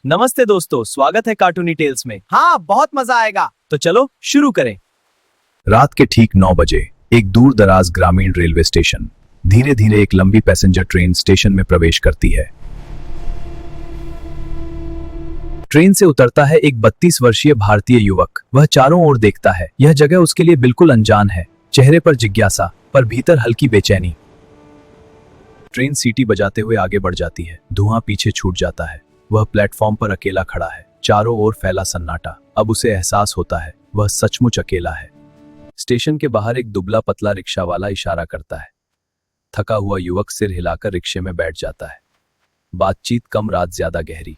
नमस्ते दोस्तों, स्वागत है कार्टूनी टेल्स में। हाँ, बहुत मजा आएगा। तो चलो शुरू करें। रात के ठीक 9 बजे एक दूर दराज ग्रामीण रेलवे स्टेशन। धीरे धीरे एक लंबी पैसेंजर ट्रेन स्टेशन में प्रवेश करती है। ट्रेन से उतरता है एक 32 वर्षीय भारतीय युवक। वह चारों ओर देखता है। यह जगह उसके लिए बिल्कुल अनजान है। चेहरे पर जिज्ञासा, पर भीतर हल्की बेचैनी। ट्रेन सीटी बजाते हुए आगे बढ़ जाती है। धुआं पीछे छूट जाता है। वह प्लेटफॉर्म पर अकेला खड़ा है। चारों ओर फैला सन्नाटा। अब उसे एहसास होता है वह सचमुच अकेला है। स्टेशन के बाहर एक दुबला पतला रिक्शा वाला इशारा करता है। थका हुआ युवक सिर हिलाकर रिक्शे में बैठ जाता है। बातचीत कम, रात ज्यादा गहरी।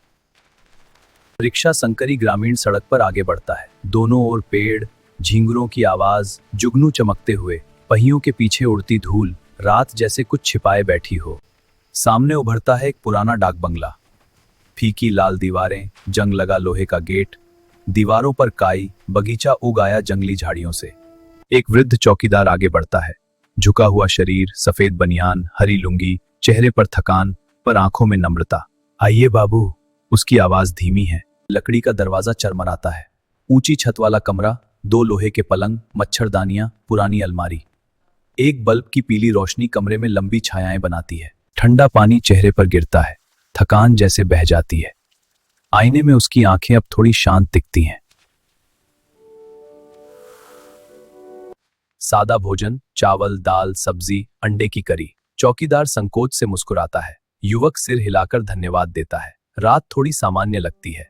रिक्शा संकरी ग्रामीण सड़क पर आगे बढ़ता है। दोनों ओर पेड़, झींगुरों की आवाज, जुगनू चमकते हुए, पहियों के पीछे उड़ती धूल, रात जैसे कुछ छिपाए बैठी हो। सामने उभरता है एक पुराना डाक बंगला। फीकी लाल दीवारें, जंग लगा लोहे का गेट, दीवारों पर काई, बगीचा उगाया जंगली झाड़ियों से। एक वृद्ध चौकीदार आगे बढ़ता है। झुका हुआ शरीर, सफेद बनियान, हरी लुंगी, चेहरे पर थकान, पर आंखों में नम्रता। आइए बाबू, उसकी आवाज धीमी है। लकड़ी का दरवाजा चरमराता है। ऊंची छत वाला कमरा, 2 लोहे के पलंग, मच्छरदानियां, पुरानी अलमारी। एक बल्ब की पीली रोशनी कमरे में लंबी छायाएं बनाती है। ठंडा पानी चेहरे पर गिरता है। थकान जैसे बह जाती है। आईने में उसकी आंखें अब थोड़ी शांत दिखती हैं। सादा भोजन, चावल, दाल, सब्जी, अंडे की करी। चौकीदार संकोच से मुस्कुराता है। युवक सिर हिलाकर धन्यवाद देता है। रात थोड़ी सामान्य लगती है।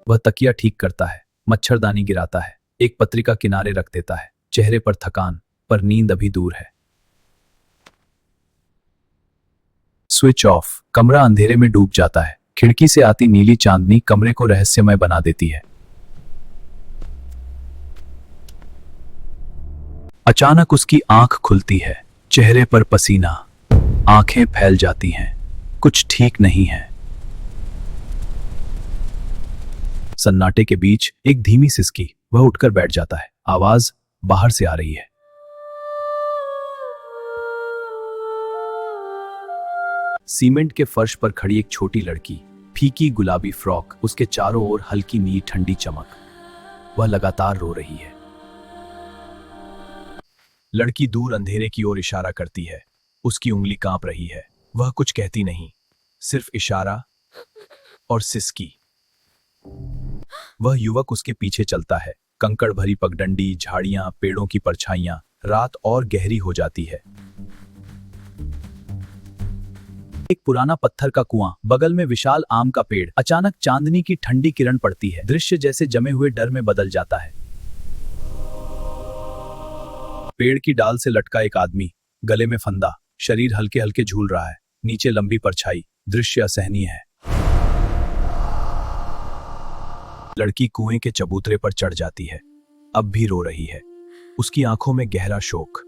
वह तकिया ठीक करता है, मच्छरदानी गिराता है, एक पत्रिका किनारे रख देता है। चेहरे पर थकान, पर नींद अभी दूर है। Switch off. कमरा अंधेरे में डूब जाता है। खिड़की से आती नीली चांदनी कमरे को रहस्यमय बना देती है। अचानक उसकी आंख खुलती है। चेहरे पर पसीना, आंखें फैल जाती हैं। कुछ ठीक नहीं है। सन्नाटे के बीच एक धीमी सिसकी। वह उठकर बैठ जाता है। आवाज बाहर से आ रही है। सीमेंट के फर्श पर खड़ी एक छोटी लड़की, फीकी गुलाबी फ्रॉक, उसके चारों ओर हल्की नीली ठंडी चमक। वह लगातार रो रही है। लड़की दूर अंधेरे की ओर इशारा करती है। उसकी उंगली कांप रही है। वह कुछ कहती नहीं, सिर्फ इशारा और सिसकी। वह युवक उसके पीछे चलता है। कंकड़ भरी पगडंडी, झाड़ियां, पेड़ों की परछाइयां। रात और गहरी हो जाती है। एक पुराना पत्थर का कुआं, बगल में विशाल आम का पेड़। अचानक चांदनी की ठंडी किरण पड़ती है। दृश्य जैसे जमे हुए डर में बदल जाता है। पेड़ की डाल से लटका एक आदमी, गले में फंदा, शरीर हल्के हल्के झूल रहा है। नीचे लंबी परछाई। दृश्य असहनीय है। लड़की कुएं के चबूतरे पर चढ़ जाती है। अब भी रो रही है। उसकी आंखों में गहरा शोक।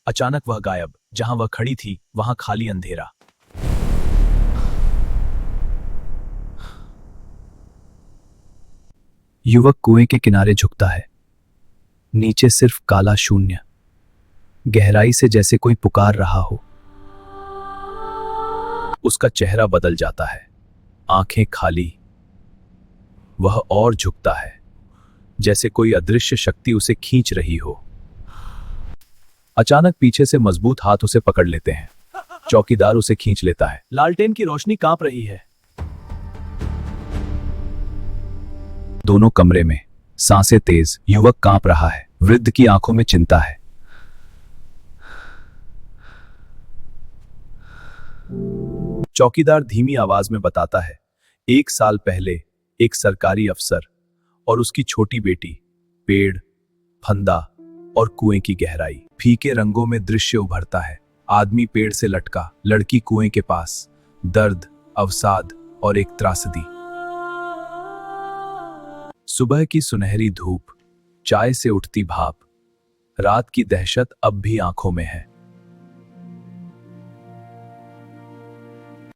अचानक वह गायब। जहां वह खड़ी थी वहां खाली अंधेरा। युवक कुएं के किनारे झुकता है। नीचे सिर्फ काला शून्य, गहराई से जैसे कोई पुकार रहा हो। उसका चेहरा बदल जाता है। आंखें खाली। वह और झुकता है, जैसे कोई अदृश्य शक्ति उसे खींच रही हो। अचानक पीछे से मजबूत हाथ उसे पकड़ लेते हैं। चौकीदार उसे खींच लेता है। लालटेन की रोशनी कांप रही है। दोनों कमरे में सांसें तेज। युवक कांप रहा है। वृद्ध की आंखों में चिंता है। चौकीदार धीमी आवाज में बताता है, 1 साल पहले एक सरकारी अफसर और उसकी छोटी बेटी। पेड़, फंदा और कुएं की गहराई। फीके रंगों में दृश्य उभरता है। आदमी पेड़ से लटका, लड़की कुएं के पास। दर्द, अवसाद और एक त्रासदी। सुबह की सुनहरी धूप, चाय से उठती भाप। रात की दहशत अब भी आंखों में है।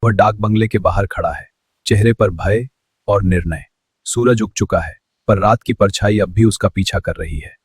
वह डाक बंगले के बाहर खड़ा है। चेहरे पर भय और निर्णय। सूरज उग चुका है, पर रात की परछाई अब भी उसका पीछा कर रही है।